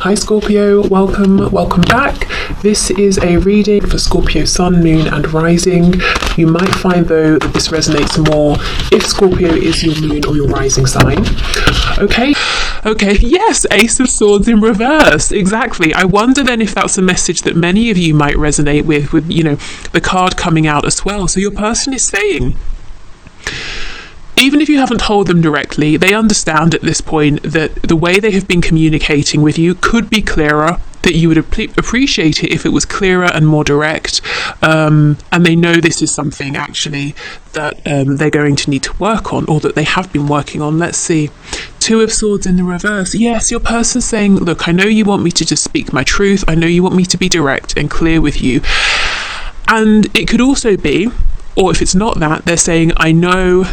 Hi Scorpio, welcome back. This is a reading for Scorpio Sun, Moon and Rising. You might find though that this resonates more if Scorpio is your Moon or your Rising sign. Okay, yes, Ace of Swords in reverse, exactly. I wonder then if that's a message that many of you might resonate with, the card coming out as well. So your person is saying, even if you haven't told them directly, they understand at this point that the way they have been communicating with you could be clearer, that you would appreciate it if it was clearer and more direct, and they know this is something actually that they're going to need to work on, or that they have been working on. Let's see. Two of Swords in the reverse. Yes, your person's saying, look, I know you want me to just speak my truth. I know you want me to be direct and clear with you. And it could also be, or if it's not that, they're saying, I know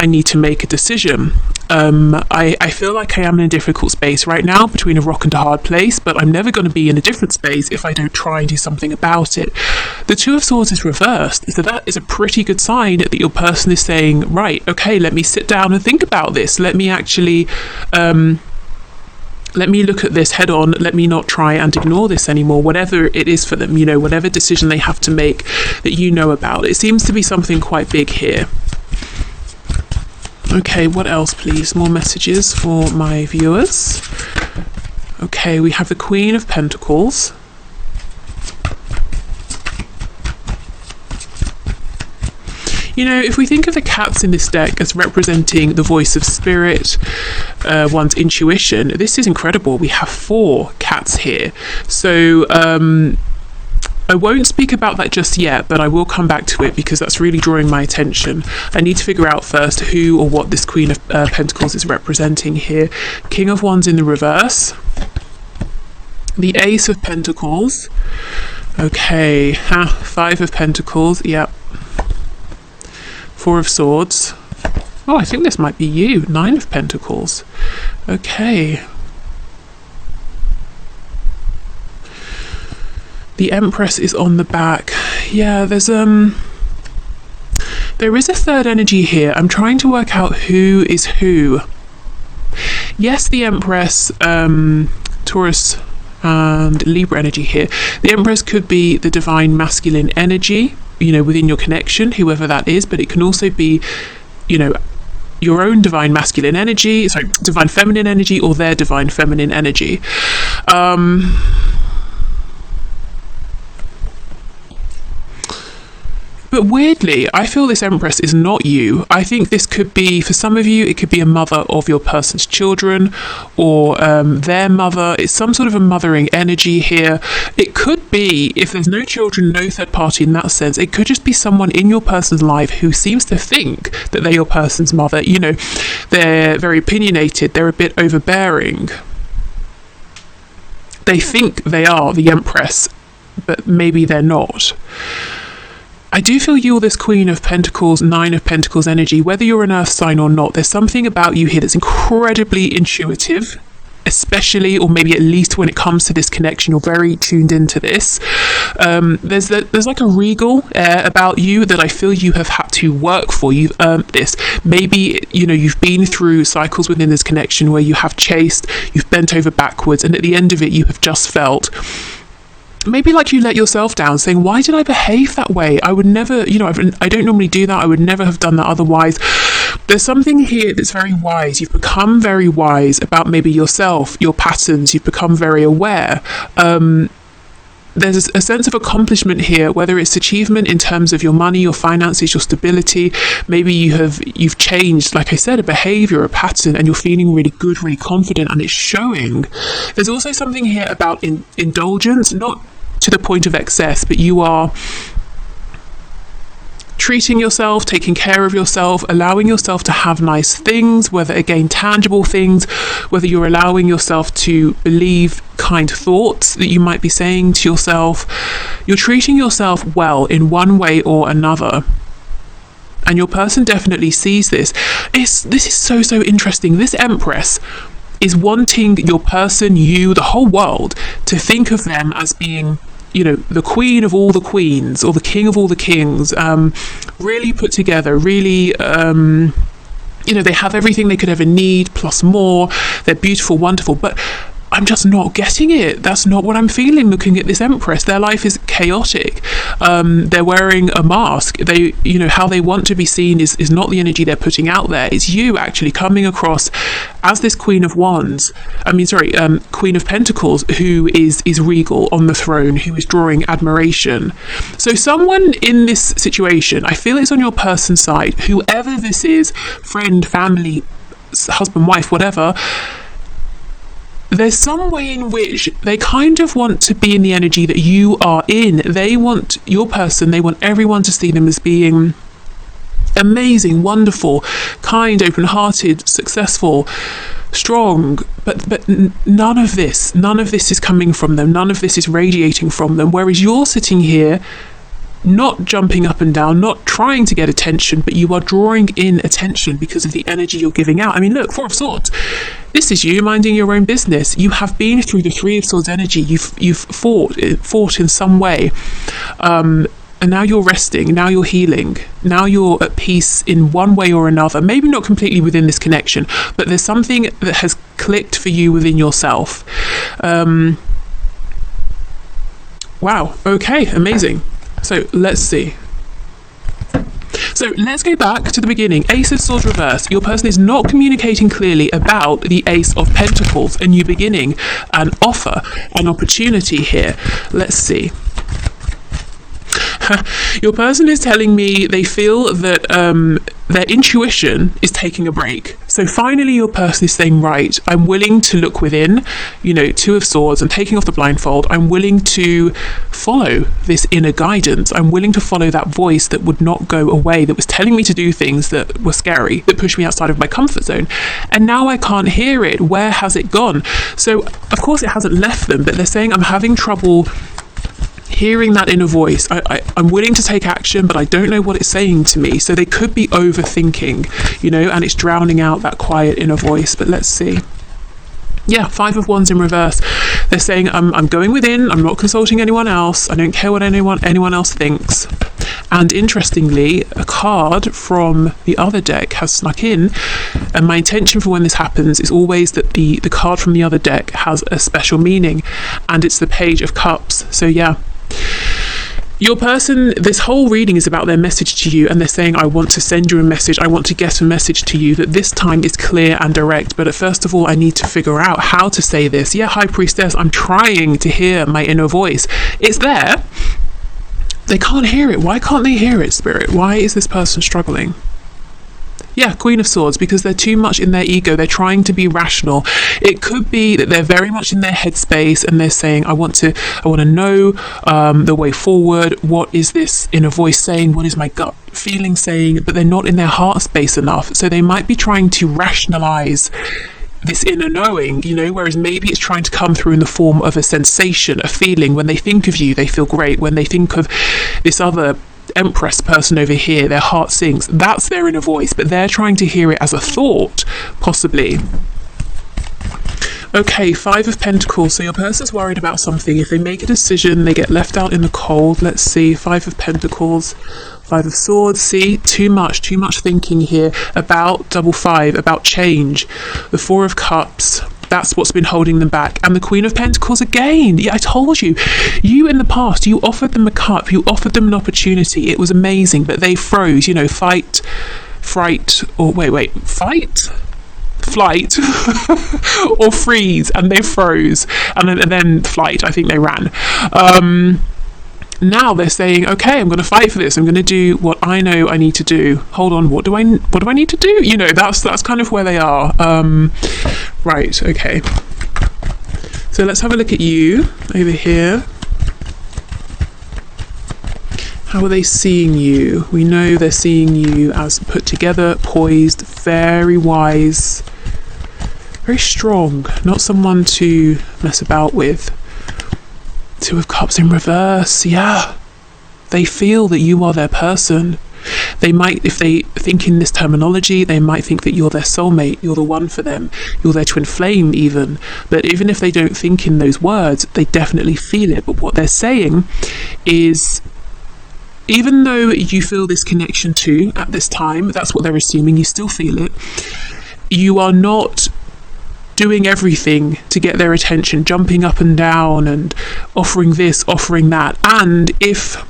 I need to make a decision. I feel like I am in a difficult space right now, between a rock and a hard place, but I'm never going to be in a different space if I don't try and do something about it. The Two of Swords is reversed, so that is a pretty good sign that your person is saying, right, okay, let me sit down and think about this. Let me actually let me look at this head on. Let me not try and ignore this anymore, whatever it is for them, whatever decision they have to make that you know about. It seems to be something quite big here. Okay, what else, please? More messages for my viewers. Okay, we have the Queen of Pentacles. If we think of the cats in this deck as representing the voice of spirit, one's intuition, this is incredible. We have 4 cats here. So, I won't speak about that just yet, but I will come back to it because that's really drawing my attention. I need to figure out first who or what this Queen of Pentacles is representing here. King of Wands in the reverse. The Ace of Pentacles. Okay, 5 of Pentacles, yep. 4 of Swords. Oh, I think this might be you. 9 of Pentacles. Okay. The Empress is on the back. Yeah, there is a third energy here. I'm trying to work out who is who. Yes, the Empress, Taurus and Libra energy here. The Empress could be the divine masculine energy, within your connection, whoever that is, but it can also be, your own divine masculine energy, divine feminine energy, or their divine feminine energy. But weirdly, I feel this Empress is not you. I think this could be, for some of you, it could be a mother of your person's children, or their mother. It's some sort of a mothering energy here. It could be, if there's no children, no third party in that sense, it could just be someone in your person's life who seems to think that they're your person's mother. They're very opinionated, they're a bit overbearing. They think they are the Empress, but maybe they're not. I do feel you're this Queen of Pentacles, 9 of Pentacles energy, whether you're an earth sign or not. There's something about you here that's incredibly intuitive, especially, or maybe at least when it comes to this connection, you're very tuned into this. There's like a regal air about you that I feel you have had to work for. You've earned this. Maybe, you've been through cycles within this connection where you have chased, you've bent over backwards, and at the end of it, you have just felt maybe like you let yourself down, saying, why did I behave that way? I would never, I don't normally do that. I would never have done that otherwise. There's something here that's very wise. You've become very wise about maybe yourself, your patterns. You've become very aware. There's a sense of accomplishment here, whether it's achievement in terms of your money, your finances, your stability. Maybe you've changed, like I said, a behavior, a pattern, and you're feeling really good, really confident, and it's showing. There's also something here about indulgence, not to the point of excess, but you are treating yourself, taking care of yourself, allowing yourself to have nice things, whether again tangible things, whether you're allowing yourself to believe kind thoughts that you might be saying to yourself. You're treating yourself well in one way or another. And your person definitely sees this. This is so interesting. This Empress is wanting your person, you, the whole world, to think of them as being the queen of all the queens, or the king of all the kings, really put together, really, they have everything they could ever need, plus more. They're beautiful, wonderful. But I'm just not getting it. That's not what I'm feeling looking at this Empress. Their life is chaotic. They're wearing a mask. They, you know, how they want to be seen is not the energy they're putting out there. It's you actually coming across as this Queen of Pentacles, who is regal on the throne, who is drawing admiration. So someone in this situation, I feel it's on your person's side, whoever this is, friend, family, husband, wife, whatever. There's some way in which they kind of want to be in the energy that you are in. They want your person, they want everyone to see them as being amazing, wonderful, kind, open-hearted, successful, strong, but none of this is coming from them. None of this is radiating from them. Whereas you're sitting here not jumping up and down, not trying to get attention, but you are drawing in attention because of the energy you're giving out. I mean, look, Four of Swords. This is you minding your own business. You have been through the Three of Swords energy. You've fought in some way. And now you're resting, now you're healing, now you're at peace in one way or another. Maybe not completely within this connection, but there's something that has clicked for you within yourself. Wow, okay, amazing. So let's see. So let's go back to the beginning. Ace of Swords reverse. Your person is not communicating clearly about the Ace of Pentacles, a new beginning, an offer, an opportunity here. Let's see. Your person is telling me they feel that their intuition is taking a break. So finally your person is saying, right, I'm willing to look within, you know, Two of Swords, and taking off the blindfold. I'm willing to follow this inner guidance. I'm willing to follow that voice that would not go away, that was telling me to do things that were scary, that pushed me outside of my comfort zone. And now I can't hear it. Where has it gone? So of course it hasn't left them, but they're saying, I'm having trouble hearing that inner voice. I'm willing to take action, but I don't know what it's saying to me. So they could be overthinking, you know, and it's drowning out that quiet inner voice. But let's see. Yeah, Five of Wands in reverse. They're saying, I'm going within, I'm not consulting anyone else, I don't care what anyone else thinks. And interestingly, a card from the other deck has snuck in, and my intention for when this happens is always that the card from the other deck has a special meaning, and it's the Page of Cups. So yeah, your person, this whole reading is about their message to you, and they're saying, I want to send you a message, I want to get a message to you that this time is clear and direct, but first of all I need to figure out how to say this. Yeah, High Priestess, I'm trying to hear my inner voice. It's there. They can't hear it. Why can't they hear it, Spirit? Why is this person struggling? Yeah, Queen of Swords, because they're too much in their ego. They're trying to be rational. It could be that they're very much in their headspace and they're saying, I want to know the way forward. What is this inner voice saying? What is my gut feeling saying? But they're not in their heart space enough. So they might be trying to rationalize this inner knowing, you know, whereas maybe it's trying to come through in the form of a sensation, a feeling. When they think of you, they feel great. When they think of this other Empress person over here, their heart sings. That's their inner voice, but they're trying to hear it as a thought, possibly. Okay, Five of Pentacles. So your person's worried about something. If they make a decision, they get left out in the cold. Let's see, Five of Pentacles, Five of Swords. See, too much thinking here about double five, about change. The Four of Cups. That's what's been holding them back. And the Queen of Pentacles again. Yeah, I told you. You in the past, you offered them a cup, you offered them an opportunity. It was amazing, but they froze. You know, fight, fright, or fight? Flight or freeze, and they froze, and then flight. I think they ran. Now they're saying, okay, I'm going to fight for this. I'm going to do what I know I need to do. Hold on, what do I need to do? You know, that's kind of where they are. Right, okay. So let's have a look at you over here. How are they seeing you? We know they're seeing you as put together, poised, very wise, very strong, not someone to mess about with. Two of Cups in reverse. Yeah, they feel that you are their person. They might, if they think in this terminology, they might think that you're their soulmate, you're the one for them, you're their twin flame even. But even if they don't think in those words, they definitely feel it. But what they're saying is, even though you feel this connection too at this time, that's what they're assuming, you still feel it, you are not doing everything to get their attention, jumping up and down and offering this, offering that. And if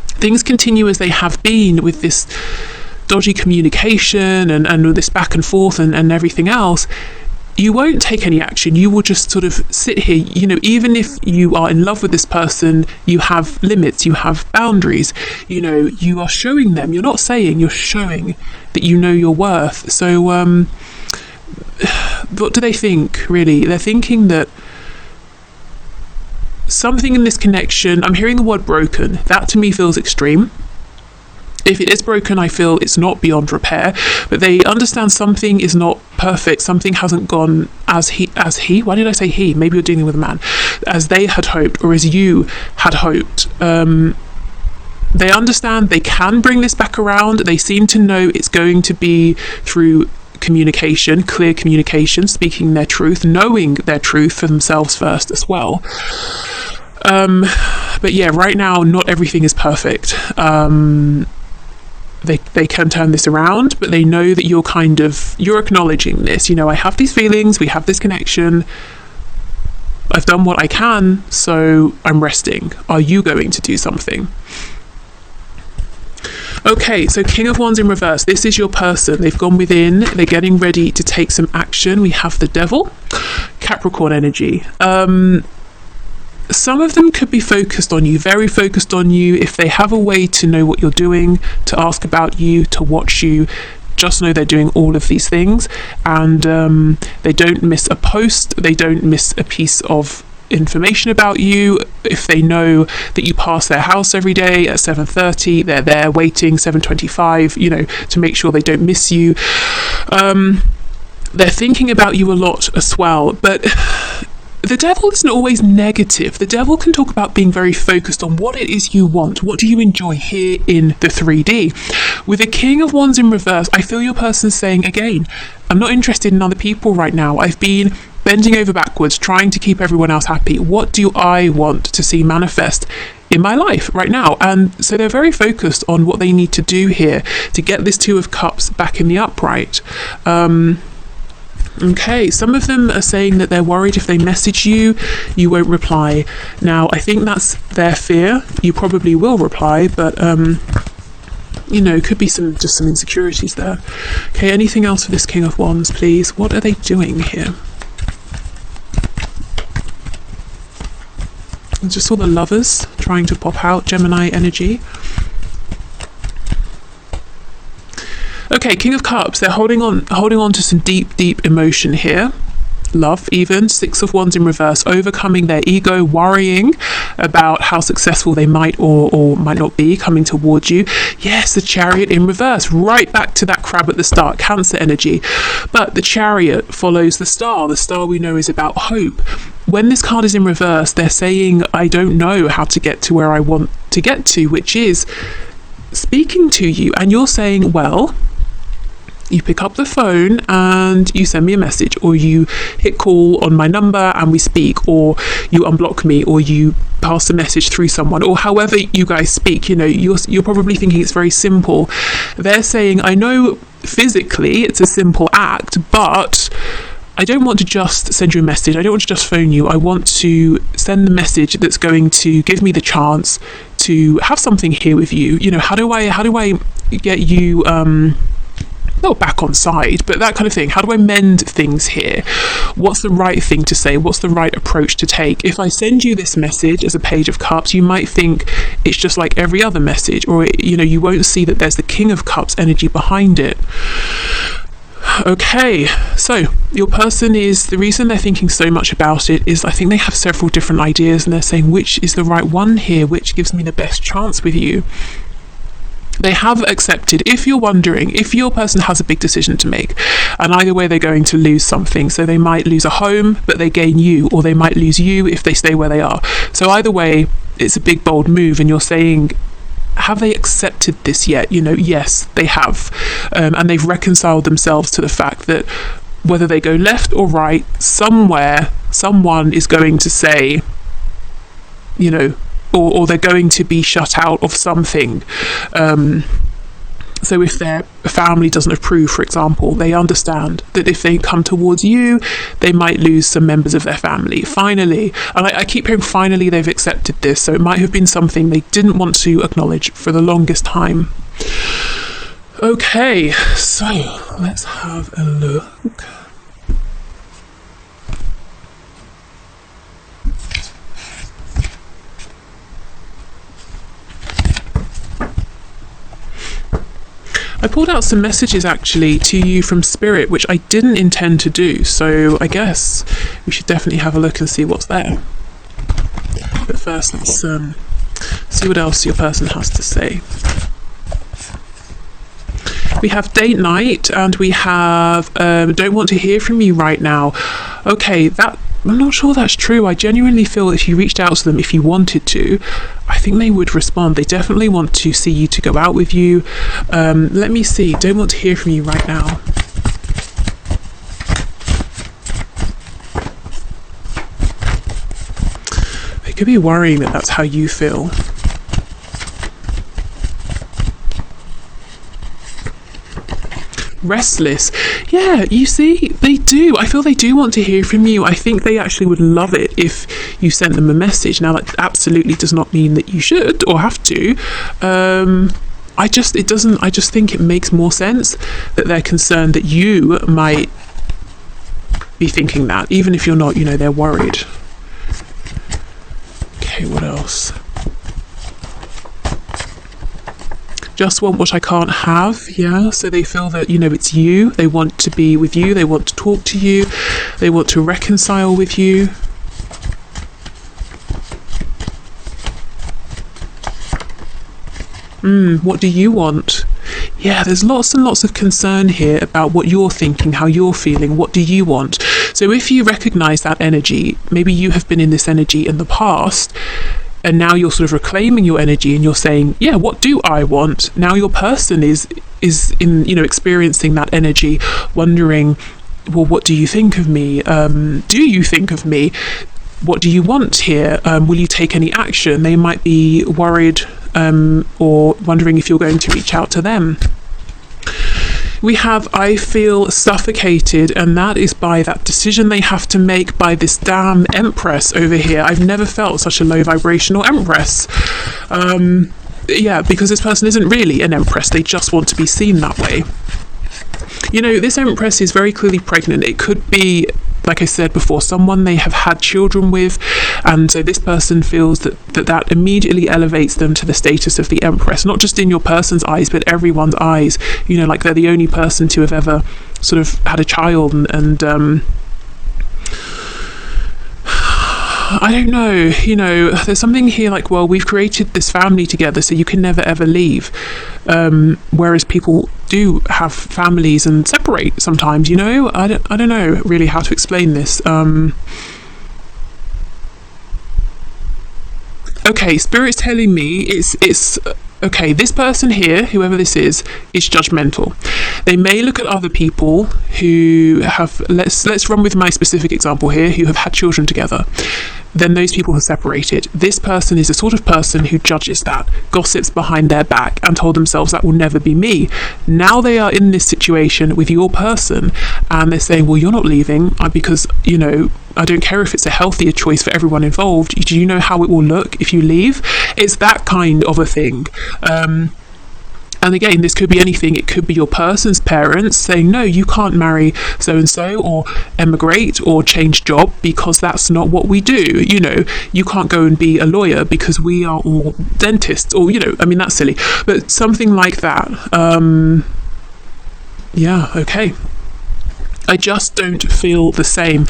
things continue as they have been with this dodgy communication and this back and forth and everything else, you won't take any action. You will just sort of sit here. You know, even if you are in love with this person, you have limits, you have boundaries. You know, you are showing them, you're not saying, you're showing that you know your worth. So what do they think, really? They're thinking that something in this connection, I'm hearing the word broken. That to me feels extreme. If it is broken, I feel it's not beyond repair, but they understand something is not perfect. Something hasn't gone as he, why did I say he? Maybe you're dealing with a man, as they had hoped, or as you had hoped. They understand they can bring this back around. They seem to know it's going to be through communication, clear communication, speaking their truth, knowing their truth for themselves first as well. But yeah, right now, not everything is perfect. They can turn this around, but they know that you're acknowledging this. You know, I have these feelings, we have this connection, I've done what I can, so I'm resting. Are you going to do something? Okay, so King of Wands in reverse. This is your person. They've gone within, they're getting ready to take some action. We have the Devil, Capricorn energy. Some of them could be focused on you, very focused on you. If they have a way to know what you're doing, to ask about you, to watch you, just know they're doing all of these things. And they don't miss a post, they don't miss a piece of information about you. If they know that you pass their house every day at 7:30, they're there waiting 7:25, you know, to make sure they don't miss you. They're thinking about you a lot as well, but the Devil isn't always negative. The Devil can talk about being very focused on what it is you want. What do you enjoy here in the 3D? With the King of Wands in reverse, I feel your person's saying, again, I'm not interested in other people right now. I've been bending over backwards, trying to keep everyone else happy. What do I want to see manifest in my life right now? And so they're very focused on what they need to do here to get this Two of Cups back in the upright. Okay, some of them are saying that they're worried if they message you, you won't reply. Now, I think that's their fear. You probably will reply, but you know, could be just some insecurities there. Okay, anything else for this King of Wands, please? What are they doing here? I just saw the Lovers trying to pop out, Gemini energy. Okay, King of Cups, they're holding on to some deep emotion here. Love, even. Six of Wands in reverse, overcoming their ego, worrying about how successful they might or might not be coming towards you. Yes, the Chariot in reverse, right back to that crab at the start, Cancer energy. But the Chariot follows the star. The star we know is about hope. When this card is in reverse, they're saying, I don't know how to get to where I want to get to, which is speaking to you. And you're saying, well, you pick up the phone and you send me a message, or you hit call on my number and we speak, or you unblock me, or you pass a message through someone, or however you guys speak. You know, you're probably thinking it's very simple. They're saying, I know physically it's a simple act, but I don't want to just send you a message. I don't want to just phone you. I want to send the message that's going to give me the chance to have something here with you. You know, how do I get you not back on side, but that kind of thing. How do I mend things here? What's the right thing to say? What's the right approach to take? If I send you this message as a Page of Cups, you might think it's just like every other message, or, you know, you won't see that there's the King of Cups energy behind it. Okay, so your person is, the reason they're thinking so much about it is I think they have several different ideas, and they're saying, which is the right one here? Which gives me the best chance with you? They have accepted, if you're wondering, if your person has a big decision to make, and either way they're going to lose something. So they might lose a home, but they gain you, or they might lose you if they stay where they are. So either way, it's a big, bold move, and you're saying, have they accepted this yet? You know, yes, they have. And they've reconciled themselves to the fact that whether they go left or right, somewhere, someone is going to say, you know, or they're going to be shut out of something. So if their family doesn't approve, for example, they understand that if they come towards you, they might lose some members of their family. Finally, and I keep hearing finally they've accepted this, so it might have been something they didn't want to acknowledge for the longest time. Okay, so let's have a look. I pulled out some messages actually to you from Spirit, which I didn't intend to do, so I guess we should definitely have a look and see what's there. But first, let's see what else your person has to say. We have date night, and we have don't want to hear from you right now. Okay, I'm not sure that's true. I genuinely feel that if you reached out to them, if you wanted to, I think they would respond. They definitely want to see you, to go out with you. Let me see. Don't want to hear from you right now. They could be worrying that that's how you feel. Restless. Yeah, you see, they do. I feel they do want to hear from you. I think they actually would love it if you sent them a message. Now, that absolutely does not mean that you should or have to. I just think it makes more sense that they're concerned that you might be thinking that, even if you're not, they're worried. Okay, what else? Just want what I can't have. Yeah, so they feel that it's you, they want to be with you, they want to talk to you, they want to reconcile with you. What do you want? Yeah, there's lots and lots of concern here about what you're thinking, how you're feeling. What do you want? So if you recognize that energy, maybe you have been in this energy in the past, and now you're sort of reclaiming your energy and you're saying, yeah, what do I want? Now your person is in, experiencing that energy, wondering, well, what do you think of me? Do you think of me? What do you want here? Will you take any action? They might be worried or wondering if you're going to reach out to them. We have, I feel suffocated, and that is by that decision they have to make by this damn Empress over here. I've never felt such a low vibrational Empress. Yeah, because this person isn't really an Empress, they just want to be seen that way. This Empress is very clearly pregnant. It could be, like I said before, someone they have had children with, and so this person feels that immediately elevates them to the status of the Empress, not just in your person's eyes, but everyone's eyes. Like they're the only person to have ever sort of had a child, and I don't know, there's something here like, well, we've created this family together, so you can never ever leave. Whereas people do have families and separate sometimes, I don't know really how to explain this. Okay, Spirit's telling me it's okay, this person here, whoever this is judgmental. They may look at other people who have, let's run with my specific example here, who have had children together. Then those people have separated. This person is the sort of person who judges that, gossips behind their back, and told themselves that will never be me. Now they are in this situation with your person, and they're saying, well, you're not leaving because, I don't care if it's a healthier choice for everyone involved. Do you know how it will look if you leave? It's that kind of a thing. And again, this could be anything. It could be your person's parents saying, no, you can't marry so-and-so or emigrate or change job because that's not what we do. You can't go and be a lawyer because we are all dentists, or, that's silly. But something like that. Yeah, okay. I just don't feel the same.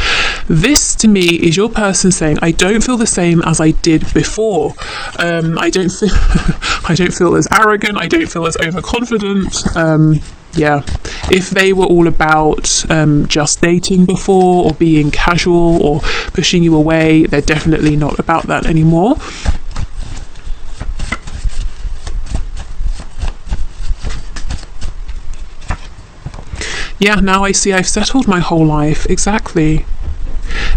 This to me is your person saying, I don't feel the same as I did before. I don't feel as arrogant. I don't feel as overconfident. Yeah, if they were all about just dating before, or being casual, or pushing you away, they're definitely not about that anymore. Yeah, now I see I've settled my whole life. Exactly.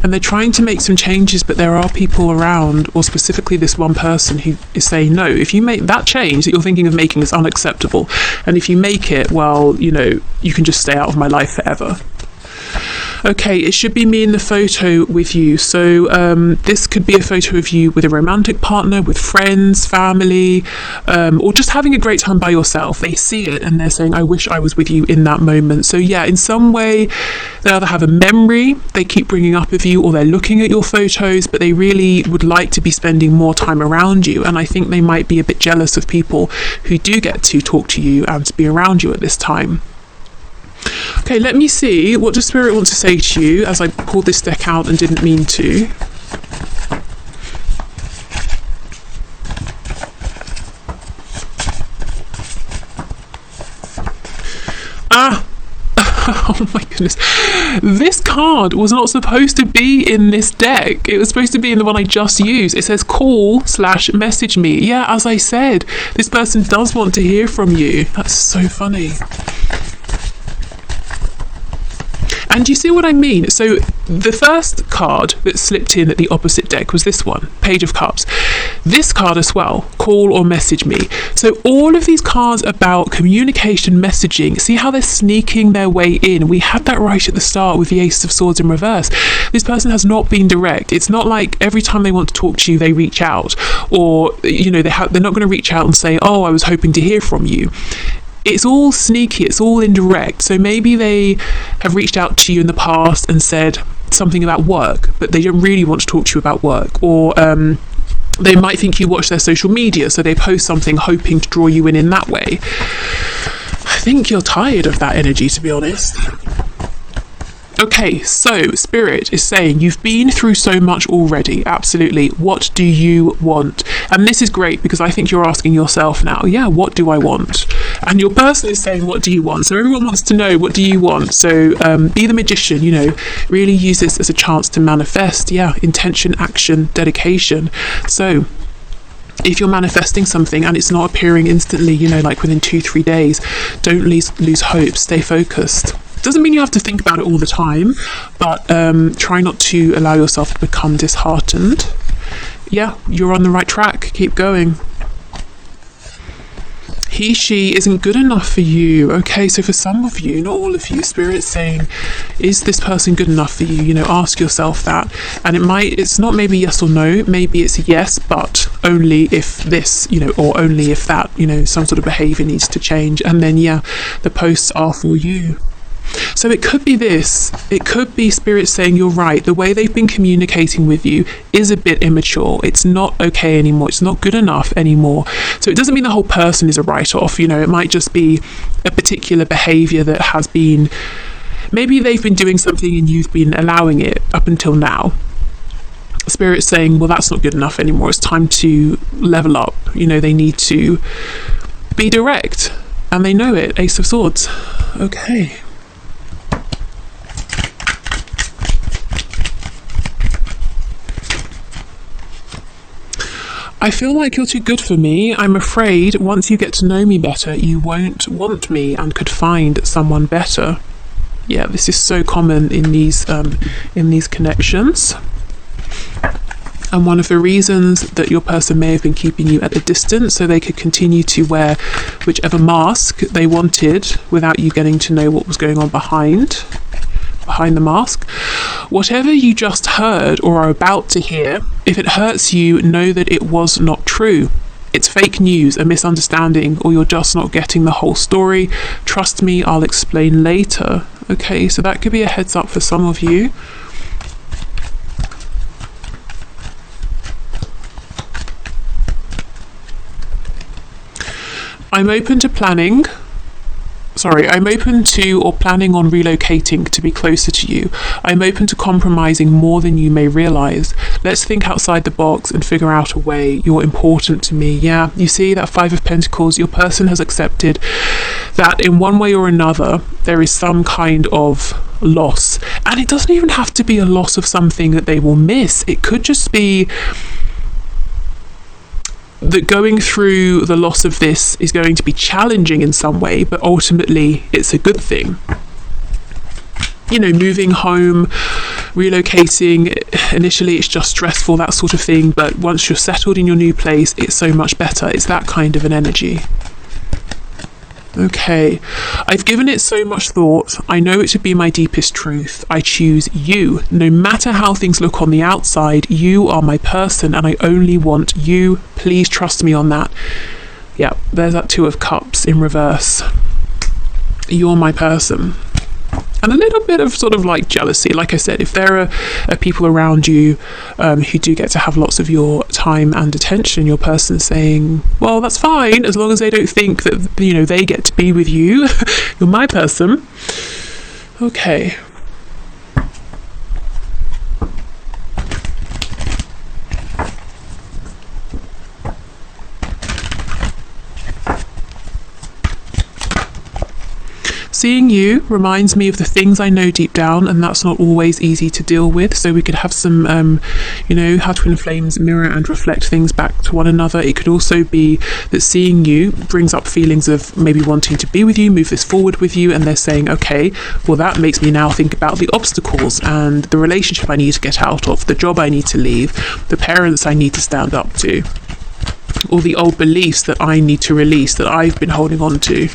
and they're trying to make some changes, but there are people around, or specifically this one person, who is saying, no, if you make that change that you're thinking of making is unacceptable, and if you make it, well, you know, you can just stay out of my life forever. Okay, it should be me in the photo with you. So this could be a photo of you with a romantic partner, with friends, family, or just having a great time by yourself. They see it and they're saying, I wish I was with you in that moment. So yeah, in some way, they either have a memory they keep bringing up of you, or they're looking at your photos, but they really would like to be spending more time around you. And I think they might be a bit jealous of people who do get to talk to you and to be around you at this time. Okay, let me see, what does Spirit want to say to you, as I pulled this deck out and didn't mean to. Oh my goodness. This card was not supposed to be in this deck. It was supposed to be in the one I just used. It says call/message me. Yeah, as I said, this person does want to hear from you. That's so funny. And you see what I mean? So the first card that slipped in at the opposite deck was this one, Page of Cups. This card as well, call or message me. So all of these cards about communication, messaging, see how they're sneaking their way in. We had that right at the start with the Ace of Swords in reverse. This person has not been direct. It's not like every time they want to talk to you, they reach out, or, you know, they're not going to reach out and say, oh, I was hoping to hear from you. It's all sneaky, it's all indirect. So maybe they have reached out to you in the past and said something about work, but they don't really want to talk to you about work. Or they might think you watch their social media, so they post something hoping to draw you in that way. I think you're tired of that energy, to be honest. Okay, so Spirit is saying you've been through so much already. Absolutely. What do you want? And this is great, because I think you're asking yourself now, yeah, what do I want? And your person is saying, what do you want? So everyone wants to know, what do you want? So be the magician, you know, really use this as a chance to manifest. Yeah, intention, action, dedication. So if you're manifesting something and it's not appearing instantly, you know, like within 2-3 days, don't lose hope. Stay focused. Doesn't mean you have to think about it all the time, but try not to allow yourself to become disheartened. Yeah, you're on the right track. Keep going. He, she isn't good enough for you. Okay, so for some of you, not all of you, Spirit's saying, is this person good enough for you? You know, ask yourself that. And it's not maybe yes or no, maybe it's yes, but only if this, you know, or only if that, you know, some sort of behavior needs to change. And then, yeah, the posts are for you. So it could be this, it could be Spirit saying, you're right, the way they've been communicating with you is a bit immature. It's not okay anymore. It's not good enough anymore. So it doesn't mean the whole person is a write-off. You know, it might just be a particular behavior that has been, maybe they've been doing something and you've been allowing it up until now. Spirit's saying, well, that's not good enough anymore. It's time to level up. You know, they need to be direct, and they know it. Ace of Swords. Okay. I feel like you're too good for me. I'm afraid once you get to know me better, you won't want me and could find someone better. Yeah, this is so common in these connections. And one of the reasons that your person may have been keeping you at a distance, so they could continue to wear whichever mask they wanted without you getting to know what was going on behind the mask. Whatever you just heard or are about to hear, if it hurts you, know that it was not true. It's fake news, a misunderstanding, or you're just not getting the whole story. Trust me, I'll explain later. Okay, so that could be a heads up for some of you. I'm open to or planning on relocating to be closer to you. I'm open to compromising more than you may realize. Let's think outside the box and figure out a way. You're important to me. Yeah, you see that Five of Pentacles, your person has accepted that in one way or another, there is some kind of loss. And it doesn't even have to be a loss of something that they will miss. It could just be that going through the loss of this is going to be challenging in some way, but ultimately it's a good thing. moving home, relocating. Initially it's just stressful, that sort of thing, but once you're settled in your new place, it's so much better. It's that kind of an energy. Okay, I've given it so much thought. I know it to be my deepest truth. I choose you. No matter how things look on the outside, you are my person and I only want you. Please trust me on that. Yeah, there's that Two of Cups in reverse. You're my person. And a little bit of sort of like jealousy. Like I said, if there are people around you who do get to have lots of your time and attention, your person saying, well, that's fine, as long as they don't think that, they get to be with you. You're my person. Okay. Seeing you reminds me of the things I know deep down, and that's not always easy to deal with. So we could have some, how twin flames mirror and reflect things back to one another. It could also be that seeing you brings up feelings of maybe wanting to be with you, move this forward with you, and they're saying, okay, well, that makes me now think about the obstacles and the relationship I need to get out of, the job I need to leave, the parents I need to stand up to, all the old beliefs that I need to release that I've been holding on to.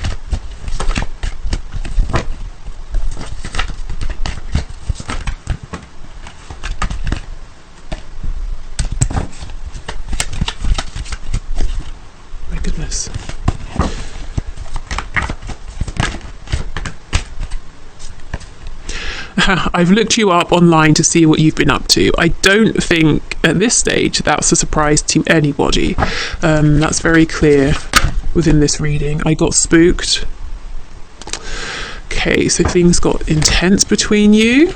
I've looked you up online to see what you've been up to. I don't think at this stage that's a surprise to anybody. That's very clear within this reading. I got spooked. Okay, so things got intense between you.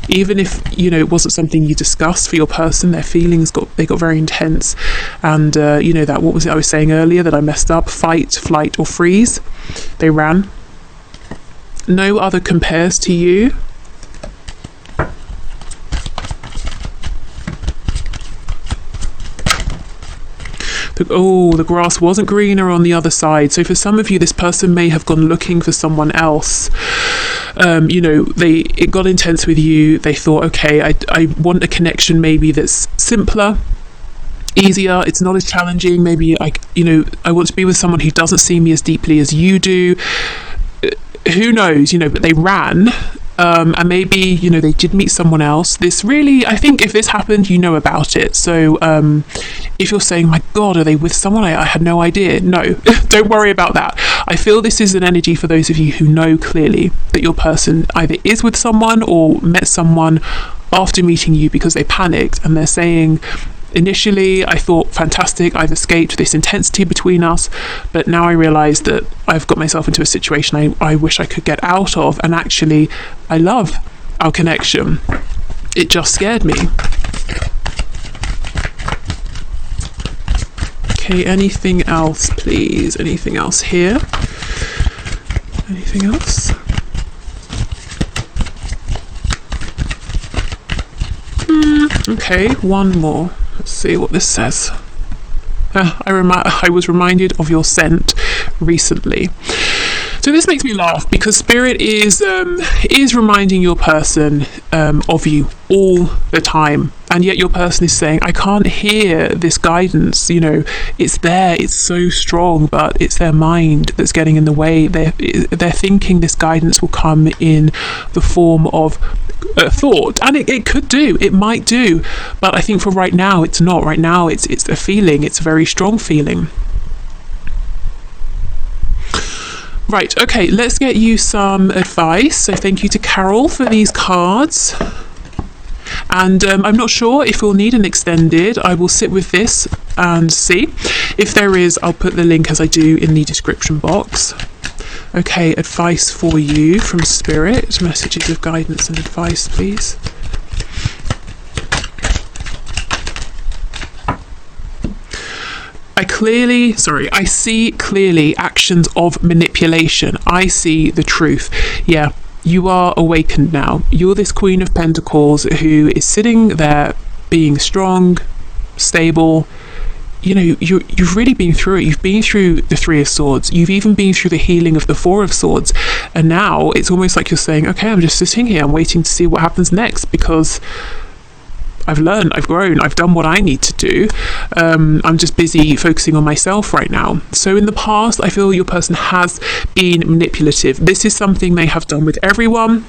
Even if, it wasn't something you discussed for your person, their feelings got very intense. And, that, what was it I was saying earlier that I messed up? Fight, flight, or freeze. They ran. No other compares to you. The grass wasn't greener on the other side. So for some of you, this person may have gone looking for someone else. It got intense with you. They thought, okay, I want a connection maybe that's simpler, easier. It's not as challenging. Maybe I want to be with someone who doesn't see me as deeply as you do. Who knows? But they ran. And maybe, they did meet someone else. This really, I think if this happened, you know about it. So if you're saying, my God, are they with someone? I had no idea. No, don't worry about that. I feel this is an energy for those of you who know clearly that your person either is with someone or met someone after meeting you because they panicked and they're saying, initially, I thought, fantastic, I've escaped this intensity between us, but now I realise that I've got myself into a situation I wish I could get out of, and actually, I love our connection. It just scared me. Okay, anything else, please? Anything else here? Anything else? Okay, one more. Let's see what this says. I was reminded of your scent recently. So this makes me laugh because Spirit is reminding your person of you all the time, and yet your person is saying, I can't hear this guidance. It's there, it's so strong, but it's their mind that's getting in the way. They're thinking this guidance will come in the form of thought, and it might do, but I think for right now it's not. Right now it's a feeling. It's a very strong feeling. Right, okay, let's get you some advice. So thank you to Carol for these cards. And I'm not sure if we'll need an extended. I will sit with this and see. If there is, I'll put the link as I do in the description box. Okay, advice for you from Spirit. Messages of guidance and advice, please. I see clearly actions of manipulation. I see the truth. Yeah, you are awakened now. You're this Queen of Pentacles who is sitting there being strong, stable, you've really been through it. You've been through the Three of Swords. You've even been through the healing of the Four of Swords. And now it's almost like you're saying, okay, I'm just sitting here. I'm waiting to see what happens next, because I've learned, I've grown, I've done what I need to do. I'm just busy focusing on myself right now. So in the past, I feel your person has been manipulative. This is something they have done with everyone,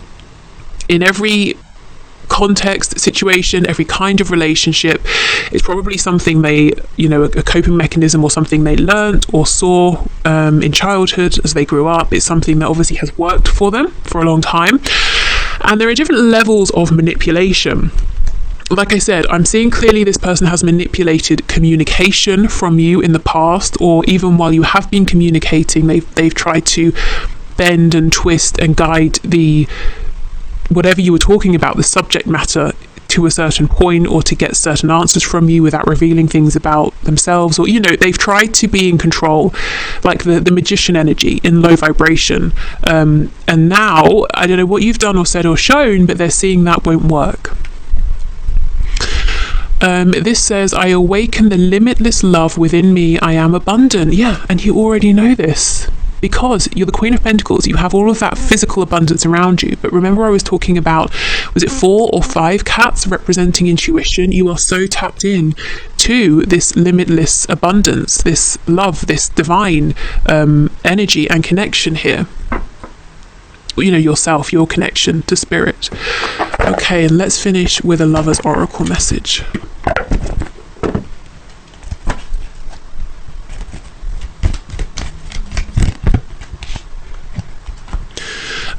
in every context, situation, every kind of relationship. It's probably something they, a coping mechanism or something they learnt or saw in childhood as they grew up. It's something that obviously has worked for them for a long time. And there are different levels of manipulation. Like I said, I'm seeing clearly this person has manipulated communication from you in the past, or even while you have been communicating, they've tried to bend and twist and guide whatever you were talking about, the subject matter, to a certain point, or to get certain answers from you without revealing things about themselves, or they've tried to be in control, like the magician energy in low vibration. And now I don't know what you've done or said or shown, but they're seeing that won't work. This says, I awaken the limitless love within me. I am abundant. Yeah, and you already know this, because you're the Queen of Pentacles. You have all of that physical abundance around you. But remember, I was talking about, was it 4 or 5 cats representing intuition? You are so tapped in to this limitless abundance, this love, this divine energy and connection here. Yourself, your connection to spirit. Okay, and let's finish with a lover's oracle message.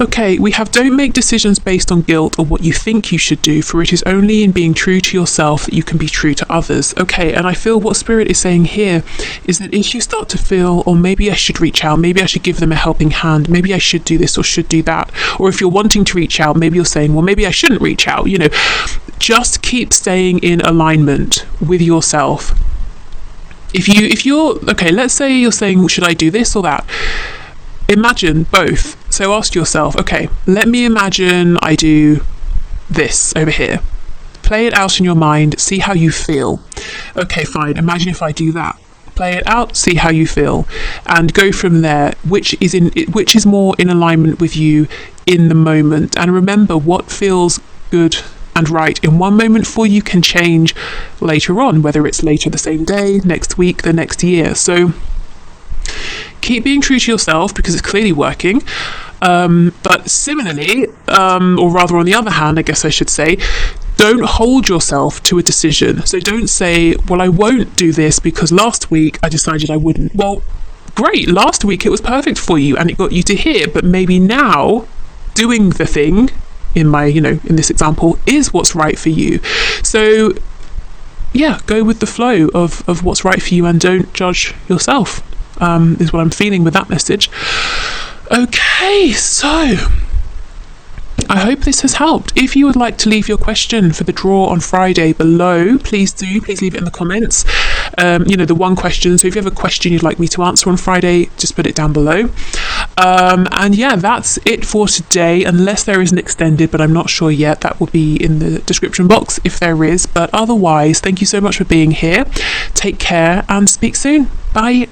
Okay, we have, don't make decisions based on guilt or what you think you should do, for it is only in being true to yourself that you can be true to others. Okay, and I feel what Spirit is saying here is that if you start to feel, or maybe I should reach out, maybe I should give them a helping hand, maybe I should do this or should do that, or if you're wanting to reach out, maybe you're saying, well, maybe I shouldn't reach out, just keep staying in alignment with yourself. If you're, okay, let's say you're saying, well, should I do this or that? Imagine both. So ask yourself, okay, let me imagine I do this over here. Play it out in your mind, see how you feel. Okay, fine, imagine if I do that. Play it out, see how you feel, and go from there. Which is more in alignment with you in the moment. And remember, what feels good and right in one moment for you can change later on, whether it's later the same day, next week, the next year. So keep being true to yourself, because it's clearly working. But similarly, or rather on the other hand, I guess I should say, don't hold yourself to a decision. So don't say, well, I won't do this because last week I decided I wouldn't. Well, great, last week it was perfect for you and it got you to here, but maybe now doing the thing in my, in this example, is what's right for you. So yeah, go with the flow of what's right for you and don't judge yourself, is what I'm feeling with that message. Okay, so I hope this has helped. If you would like to leave your question for the draw on Friday below, please leave it in the comments. The one question. So if you have a question you'd like me to answer on Friday, just put it down below. And yeah, that's it for today, unless there is an extended, but I'm not sure yet. That will be in the description box if there is. But otherwise, thank you so much for being here. Take care and speak soon. Bye.